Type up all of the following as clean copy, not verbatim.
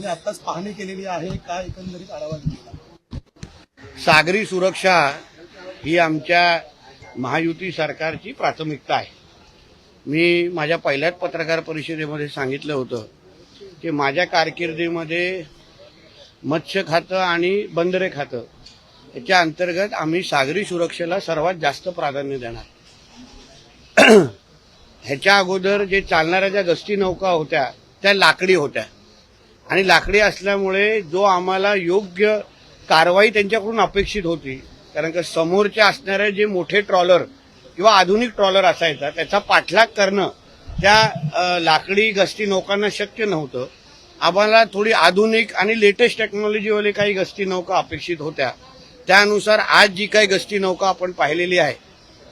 तुम्ही आत्ताच पाहणी केलेली आहे, काय एकंदरीत आढावा घेतला? सागरी सुरक्षा ही आमच्या महायुती सरकारची प्राथमिकता आहे. मी माझ्या पहिल्याच पत्रकार परिषदेमध्ये सांगितलं होतं की माझ्या कारकिर्दीमध्ये मत्स्य खातं आणि बंदरे खातं याच्या अंतर्गत आम्ही सागरी सुरक्षेला सर्वात जास्त प्राधान्य देणार. ह्याच्या अगोदर जे चालणाऱ्या ज्या गस्ती नौका होत्या त्या लाकडी होत्या आणि लाकडी असल्यामुळे जो आम्हाला योग्य कारवाई त्यांच्याकडून अपेक्षित होती, कारण का समोरच्या असणारे जे मोठे ट्रॉलर किंवा आधुनिक ट्रॉलर असायचा त्याचा पाठलाग करणं त्या लाकडी गस्ती नौकांना शक्य नव्हतं. आम्हाला थोडी आधुनिक आणि लेटेस्ट टेक्नॉलॉजीवाले काही गस्ती नौका अपेक्षित होत्या. त्यानुसार आज जी काही गस्ती नौका आपण पाहिलेली आहे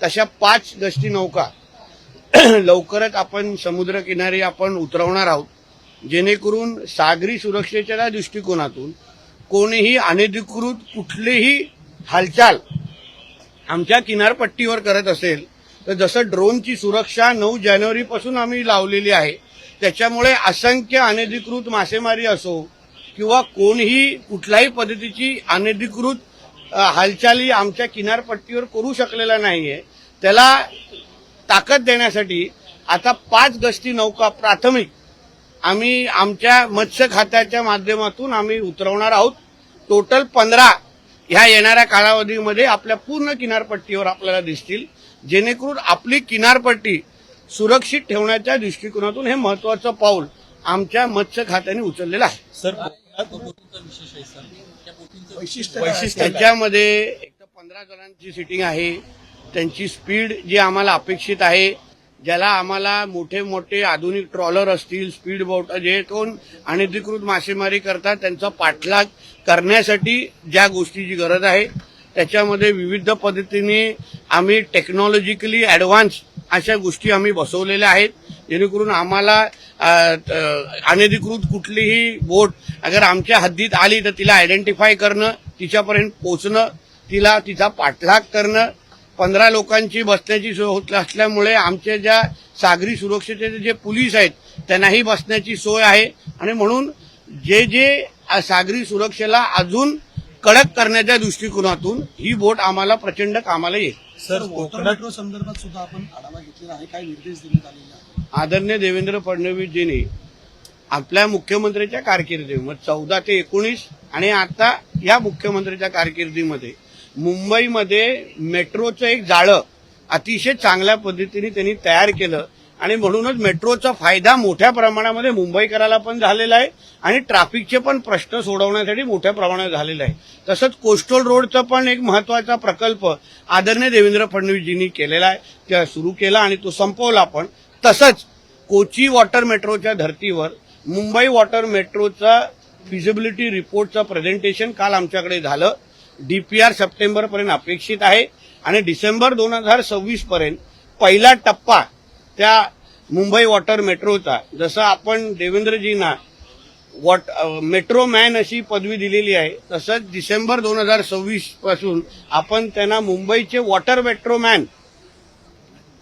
तशा 5 गस्ती नौका लवकरच आपण समुद्रकिनारी आपण उतरवणार आहोत, जेणेकरून सागरी सुरक्षेच्या दृष्टिकोनातून कोणीही अनधिकृत कुठलीही हालचाल आमच्या किनारपट्टीवर करत असेल तर जसं ड्रोनची सुरक्षा 9 जानेवारीपासून आम्ही लावलेली आहे, त्याच्यामुळे असंख्य अनधिकृत मासेमारी असो किंवा कोणीही कुठल्याही पद्धतीची अनधिकृत हालचाली आमच्या किनारपट्टीवर करू शकलेला नाहीये. त्याला ताकद देण्यासाठी आता 5 गस्ती नौका प्राथमिक आम्ही आमच्या मत्स्य खात्याच्या माध्यमातून आम्ही उतरवणार आहोत. टोटल 15 ह्या येणाऱ्या कालावधीमध्ये आपल्या पूर्ण किनारपट्टीवर आपल्याला दिसतील, जेणेकरून आपली किनारपट्टी सुरक्षित ठेवण्याच्या दृष्टिकोनातून हे महत्वाचं पाऊल आमच्या मत्स्य खात्याने उचललेलं आहे. सर, त्याच्यामध्ये एक तर 15 जणांची सिटिंग आहे. त्यांची स्पीड जी आम्हाला अपेक्षित आहे, ज्याला आम्हाला मोठे मोठे आधुनिक ट्रॉलर असतील, स्पीड बोट जे कोण अनधिकृत मासेमारी करतात त्यांचा पाठलाग करण्यासाठी ज्या गोष्टीची गरज आहे त्याच्यामध्ये विविध पद्धतीने आम्ही टेक्नॉलॉजिकली ॲडव्हान्स अशा गोष्टी आम्ही बसवलेल्या आहेत, जेणेकरून आम्हाला अनधिकृत कुठलीही बोट अगर आमच्या हद्दीत आली तर तिला आयडेंटिफाय करणं, तिच्यापर्यंत पोहोचणं, तिचा पाठलाग करणं. 15 लोकांची बसण्याची सोय होत असल्यामुळे आमच्या ज्या सागरी सुरक्षेचे जे पोलीस आहेत त्यांनाही बसण्याची सोय आहे आणि म्हणून जे सागरी सुरक्षेला अजून कडक करण्याच्या दृष्टिकोनातून ही बोट आम्हाला प्रचंड कामाला येईल. सर, वॉटर मेट्रो संदर्भात सुद्धा आपण आढावा घेतलेला आहे, काय निर्देश देण्यात आलेले आहेत? आदरणीय देवेंद्र फडणवीसजींनी आपल्या मुख्यमंत्र्यांच्या कारकिर्दीमध्ये 14 ते 19 आणि आता या मुख्यमंत्र्यांच्या कारकिर्दीमध्ये मुंबईमध्ये मेट्रोचं एक जाळं अतिशय चांगल्या पद्धतीने त्यांनी तयार केलं आणि म्हणूनच मेट्रोचा फायदा मोठ्या प्रमाणामध्ये मुंबईकराला पण झालेला आहे आणि ट्रॅफिकचे पण प्रश्न सोडवण्यासाठी मोठ्या प्रमाणात झालेला आहे. तसंच कोस्टल रोडचा पण एक महत्वाचा प्रकल्प आदरणीय देवेंद्र फडणवीसजींनी केलेला आहे, त्या सुरू केला आणि तो संपवला पण. तसंच कोची वॉटर मेट्रोच्या धर्तीवर मुंबई वॉटर मेट्रोचा फिजिबिलिटी रिपोर्टचं प्रेझेंटेशन काल आमच्याकडे झालं. डीपीआर सप्टेंबरपर्यंत अपेक्षित आहे आणि डिसेंबर 2026 पर्यंत पहिला टप्पा त्या मुंबई वॉटर मेट्रोचा, जसं आपण देवेंद्रजींना मेट्रो मॅन अशी पदवी दिलेली आहे तसंच डिसेंबर 2026 पासून आपण त्यांना मुंबईचे वॉटर मेट्रो मॅन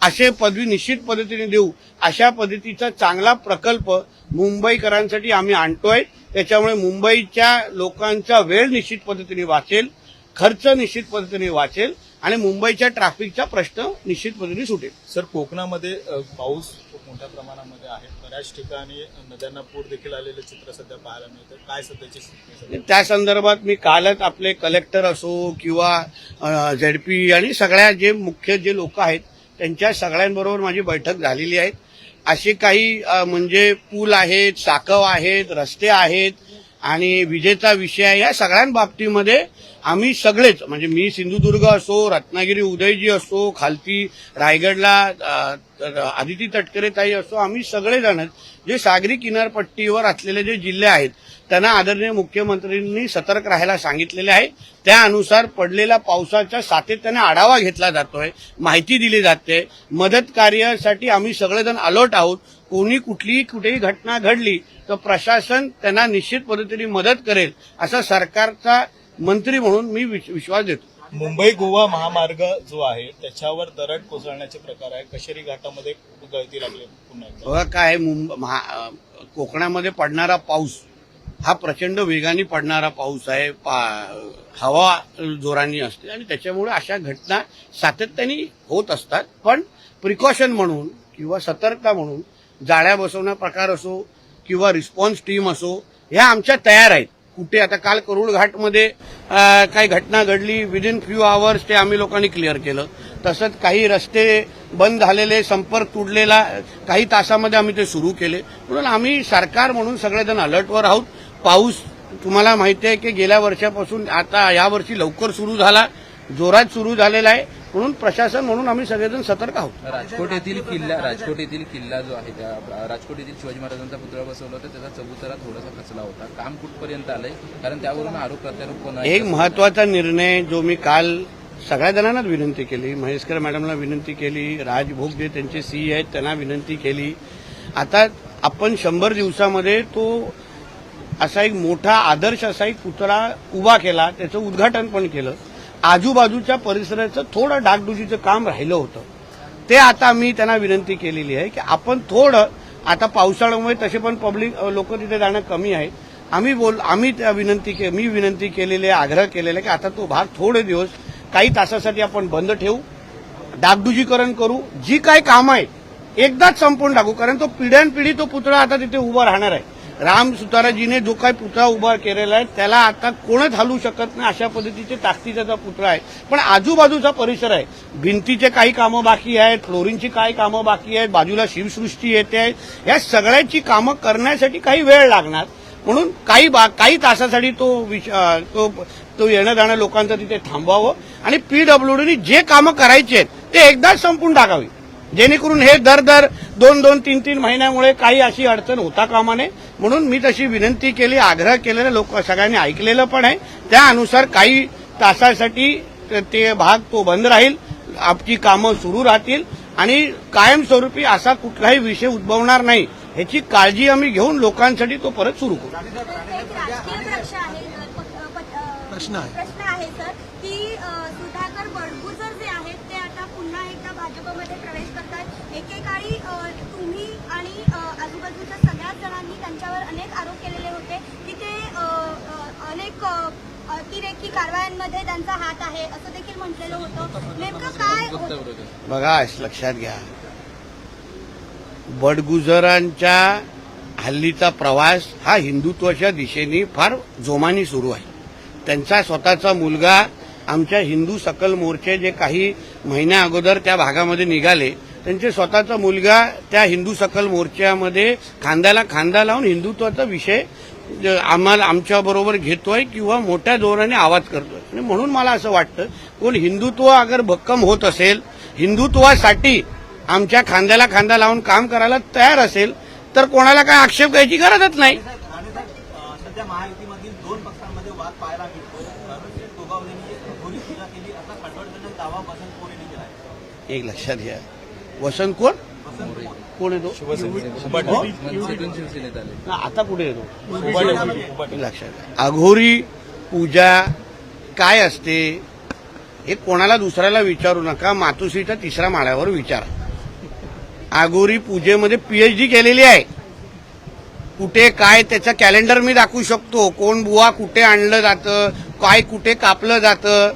असे पदवी निश्चित पद्धतीने देऊ. अशा पद्धतीचा चांगला प्रकल्प मुंबईकरांसाठी आम्ही आणतोय. त्याच्यामुळे मुंबईच्या लोकांचा वेळ निश्चित पद्धतीने वाचेल, खर्च निश्चित पद्धतीने वाचेल आणि मुंबईच्या ट्रॅफिकचा प्रश्न निश्चित पद्धतीने सुटेल. सर, कोकणामध्ये पाऊस खूप मोठ्या प्रमाणामध्ये आहे, बऱ्याच ठिकाणी नद्यांना पूर देखील आलेले चित्र सध्या पाहायला मिळतं. काय सध्याची स्थिती? त्या संदर्भात मी कालच आपले कलेक्टर असो किंवा झेडपी आणि सगळ्या जे मुख्य जे लोक आहेत त्यांच्या सगळ्यांबरोबर माझी बैठक झालेली आहे. असे काही म्हणजे पूल आहेत, साकव आहेत, रस्ते आहेत आणि विजेचा विषय आहे, या सगळ्यांबाबतीमध्ये आम्ही सगळेच म्हणजे मी सिंधुदुर्ग असो, रत्नागिरी उदयजी असो, खालती रायगडला आदिती तटकरे ताई असो, आम्ही सगळेजण जे सागरी किनारपट्टीवर असलेले जे जिल्हे आहेत त्यांना आदरणीय मुख्यमंत्र्यांनी सतर्क राहायला सांगितलेले आहे. त्यानुसार पडलेल्या पावसाच्या सातत्याने आढावा घेतला जातोय, माहिती दिली जाते, मदत कार्यासाठी आम्ही सगळेजण अलर्ट आहोत. कोणी कुठेही घटना घडली तर प्रशासन त्यांना निश्चित पद्धतीने मदत करेल असा सरकारचा मंत्री म्हणून मी विश्वास देतो. मुंबई गोवा महामार्ग जो आहे त्याच्यावर दरड कोसळण्याचे प्रकार आहे, कशेरी घाटामध्ये गळती लागली पुन्हा एकदा. काय कोकणामध्ये पडणारा पाऊस हा प्रचंड वेगाने पडणारा पाऊस आहे, हवा जोराने असते आणि त्याच्यामुळे अशा घटना सातत्याने होत असतात. पण प्रिकॉशन म्हणून किंवा सतर्कता म्हणून जाळ्या बसवणं प्रकार असो किंवा रिस्पॉन्स टीम असो, ह्या आमच्या तयार आहेत. कुठे आता काल करुळ घाटमध्ये काही घटना घडली, विदिन फ्यू आवर्स ते आम्ही लोकांनी क्लिअर केलं. तसंच काही रस्ते बंद झालेले, संपर्क तुटलेला काही तासामध्ये आम्ही ते सुरू केले. म्हणून आम्ही सरकार म्हणून सगळेजण अलर्टवर आहोत. पाऊस तुम्हाला माहिती आहे की गेल्या वर्षापासून आता यावर्षी लवकर सुरू झाला, जोरात सुरू झालेला आहे. म्हणून प्रशासन म्हणून आम्ही सगळेजण सतर्क आहोत. राजकोट येथील किल्ला जो आहे, त्या राजकोट येथील शिवाजी महाराजांचा पुतळा बसवला होता, त्याचा चबुतरा थोडासा खचला होता. काम कुठपर्यंत आलंय? कारण त्यावरून आरोप प्रत्यारोप पण आहे. एक महत्वाचा निर्णय जो मी काल सगळ्या जणांनाच विनंती केली, महेशकर मॅडमला विनंती केली, राज भोग जे त्यांचे सीई आहेत त्यांना विनंती केली. आता आपण 100 दिवसामध्ये तो असा एक मोठा आदर्श असा एक पुतळा उभा केला, त्याचं उद्घाटन पण केलं. आजूबाजूच्या परिसराचं थोडं डागडुजीचं काम राहिलं होतं, ते आता मी त्यांना विनंती केलेली आहे की आपण थोडं, आता पावसाळ्यामुळे तसे पण पब्लिक लोक तिथे जाणं कमी आहेत. मी विनंती केलेली आहे, आग्रह केलेला आहे की आता तो भाग थोडे दिवस काही तासासाठी आपण बंद ठेवू, डागडुजीकरण करू, जी काही कामं आहेत एकदाच संपवून टाकू. कारण तो पिढ्यानपिढी तो पुतळा आता तिथे उभा राहणार आहे. राम सुताराजीने जो काही पुतळा उभा केलेला आहे त्याला आता कोणच हलवू शकत नाही, अशा पद्धतीचे ताकदीचा पुतळा आहे. पण आजूबाजूचा परिसर आहे, भिंतीचे काही कामं बाकी आहेत, फ्लोरिंगची काही कामं बाकी आहेत, बाजूला शिवसृष्टी येते आहे. या सगळ्याची कामं करण्यासाठी काही वेळ लागणार. म्हणून काही तासासाठी तो येणं जाणं लोकांचं तिथे थांबवावं आणि पीडब्ल्यूडीने जे कामं करायची आहेत ते एकदाच संपून टाकावी, जेणेकरून हे दर 2-2, 3-3 महिन्यामुळे काही अशी अडचण होता कामा नये. म्हणून मी तशी विनंती केली, आग्रह केलेला, लोक सगळ्यांनी ऐकलेलं पण आहे. त्यानुसार काही तासासाठी ते भाग तो बंद राहील, आपली कामं सुरू राहतील आणि कायमस्वरूपी असा कुठलाही विषय उद्भवणार नाही ह्याची काळजी आम्ही घेऊन लोकांसाठी तो परत सुरू करू. प्रश्न आहे सर की सुधाकर बडगुजर जे आहेत ते आता पुन्हा एकदा भाजपमध्ये प्रवेश करतात. एकेकाळी तुम्ही आणि आजूबाजूच्या सगळ्याच जणांनी त्यांच्यावर अनेक आरोप केलेले होते की ते अनेक अतिरेकी कारवायांमध्ये त्यांचा हात आहे असं देखील म्हटलेलं होतं. नेमकं काय बघा, लक्षात घ्या, बडगुजरांच्या हल्लीचा प्रवास हा हिंदुत्वाच्या दिशेने फार जोमाने सुरू आहे. त्यांचा स्वतःचा मुलगा आमच्या हिंदू सकल मोर्चे जे काही महिन्या अगोदर त्या भागामध्ये निघाले, त्यांचे स्वतःचा मुलगा त्या हिंदू सकल मोर्चामध्ये खांद्याला खांदा लावून हिंदुत्वाचा विषय आमच्याबरोबर घेतोय किंवा मोठ्या जोराने आवाज करतोय. आणि म्हणून मला असं वाटतं, कोण हिंदुत्व अगर भक्कम होत असेल, हिंदुत्वासाठी आमच्या खांद्याला खांदा लावून काम करायला तयार असेल, तर कोणाला काय आक्षेप घ्यायची गरजच नाही. सध्या महायुतीमधील 2 पक्षांमध्ये वाद पाहायला मिळतो. गोगावलेंनी घोरी पूजा केली असा खटवटजनक दावा वसंत मोरेंनी केला आहे. एक लक्षात घ्या, वसंत कोण येतो? शिवसेनेत आले. आता कुठे येतो? लक्षात घ्या, अघोरी पूजा काय असते हे कोणाला दुसऱ्याला विचारू नका, मातोश्रीच्या 3ऱ्या माळ्यावर विचारा. अघोरी पूजेमध्ये PhD केलेली आहे. कुठे काय त्याचं कॅलेंडर मी दाखवू शकतो, कोण बुवा कुठे आणलं जातं, काय कुठे कापलं जातं.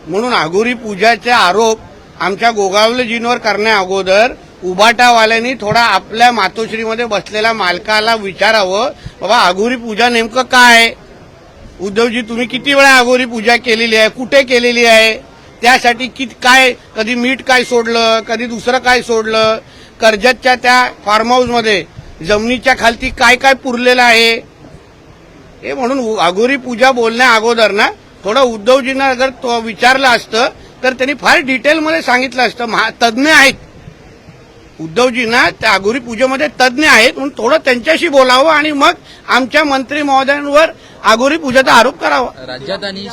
म्हणून अघोरी पूजाचे आरोप आमच्या गोगावलेजींवर करण्या अगोदर उबाटावाल्यांनी थोडा आपल्या मातोश्रीमध्ये बसलेल्या मालकाला विचारावं, बाबा अघोरी पूजा नेमकं काय? उद्धवजी, तुम्ही किती वेळा अघोरी पूजा केलेली आहे, कुठे केलेली आहे, त्यासाठी काय, कधी मीठ काय सोडलं, कधी दुसरं काय सोडलं, कर्जतच्या त्या फार्म हाऊसमध्ये जमिनीच्या खालती काय काय पुरलेलं आहे हे. म्हणून अघोरी पूजा बोलण्या अगोदर ना थोडं उद्धवजींना अगर विचारलं असतं तर त्यांनी फार डिटेलमध्ये सांगितलं असतं. तज्ज्ञ आहेत उद्धवजींना, त्या अघोरी पूजेमध्ये तज्ज्ञ आहेत, म्हणून थोडं त्यांच्याशी बोलावं आणि मग आमच्या मंत्री महोदयांवर अघोरी पूजेचा आरोप करावा. राज्यात आणि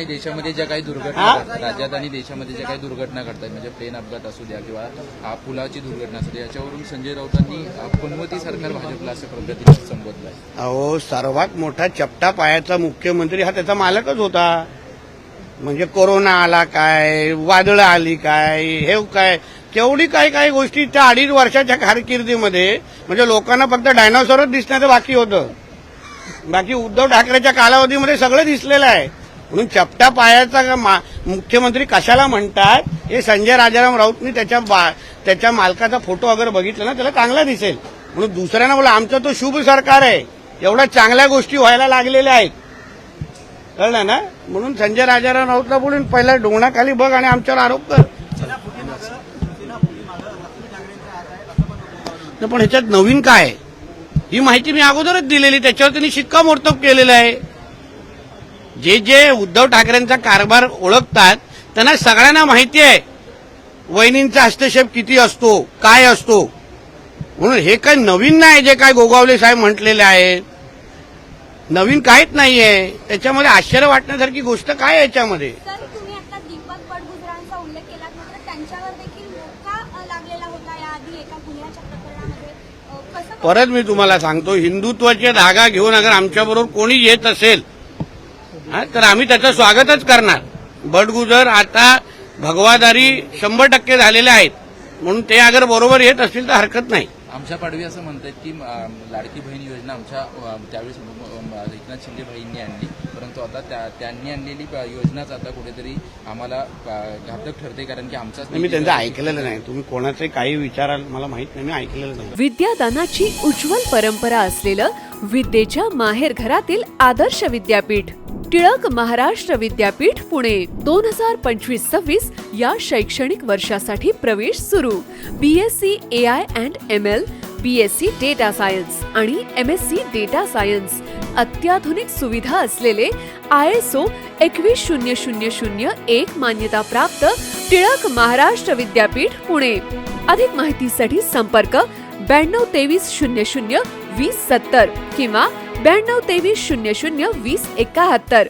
देशामध्ये ज्या काही दुर्घटना घडतात, म्हणजे प्लेन अपघात असू द्या किंवा पुलाची दुर्घटना असू द्या, याच्यावरून संजय राऊतांनी पनवती सरकार भाजपला असं पद्धतीने संबोधलंय. अहो, सर्वात मोठा चपटा पायाचा मुख्यमंत्री हा त्याचा मालकच होता. म्हणजे कोरोना आला काय, वादळं आली काय, हे काय, केवढी काही गोष्टी त्या 2.5 वर्षाच्या कारकिर्दीमध्ये, म्हणजे लोकांना फक्त डायनॉसॉरच दिसण्याचं बाकी होतं. बाकी उद्धव ठाकरेच्या कालावधीमध्ये सगळं दिसलेलं आहे. म्हणून चपटा पायाचा मुख्यमंत्री कशाला म्हणतात हे संजय राजाराम राऊतनी त्याच्या मालकाचा फोटो अगर बघितला ना त्याला चांगला दिसेल. म्हणून दुसऱ्यांना बोला आमचं तो शुभ सरकार आहे, एवढ्या चांगल्या गोष्टी व्हायला लागलेल्या आहेत, कळलं ना. म्हणून संजय राजाराम राऊतला बोलून पहिला डोंगणाखाली बघ आणि आमच्यावर आरोप कर. पण ह्याच्यात नवीन काय आहे? ही माहिती मी अगोदरच दिलेली, त्याच्यावर त्यांनी शिक्कामोर्तब केलेलं आहे. जे उद्धव ठाकरेंचा कारभार ओळखतात त्यांना सगळ्यांना माहिती आहे वहिनींचा हस्तक्षेप किती असतो, काय असतो. म्हणून हे काय नवीन नाही जे काय गोगावले साहेब म्हटलेले आहे, नवीन काहीच नाहीये. त्याच्यामध्ये आश्चर्य वाटण्यासारखी गोष्ट काय आहे याच्यामध्ये? सर, तुम्ही आता दीपक बडगुजरांचा उल्लेख केला, मात्र त्यांच्यावर देखील मोठा लागलेला होता याआधी एका गुन्ह्याच्या प्रकरणामध्ये. कसं परत मी तुम्हाला सांगतो, हिंदुत्वाचे धागा घेऊन अगर आमच्याबरोबर कोणी येत असेल तर आम्ही त्याचं स्वागतच करणार. बडगुजर आता भगवादारी 100% झालेले आहेत, म्हणून ते अगर बरोबर येत असतील तर हरकत नाही. आमच्या पाडवी असं म्हणतात की लाडकी बहीण योजना आमच्या त्यावेळेस एकनाथ शिंदे भाईंनी आणली, परंतु आता त्यांनी आणलेली योजनाच आता कुठेतरी आम्हाला घातक ठरते, कारण की आमचाच मी त्यांचं ऐकलेलं नाही. तुम्ही कोणाचे काही विचाराल मला माहित नाही, मी ऐकलेलं नाही. विद्यादानाची उज्ज्वल परंपरा असलेलं विद्येच्या माहेर घरातील आदर्श विद्यापीठ टिळक महाराष्ट्र विद्यापीठ पुणे 2025-26 या शैक्षणिक वर्षासाठी प्रवेश सुरू. BSc AI and ML, BSc data science आणि MSc डेटा सायन्स. अत्याधुनिक सुविधा असलेले ISO 21001 मान्यताप्राप्त टिळक महाराष्ट्र विद्यापीठ पुणे. अधिक माहितीसाठी संपर्क 9223 00 2070 किंवा 9223 00 2071.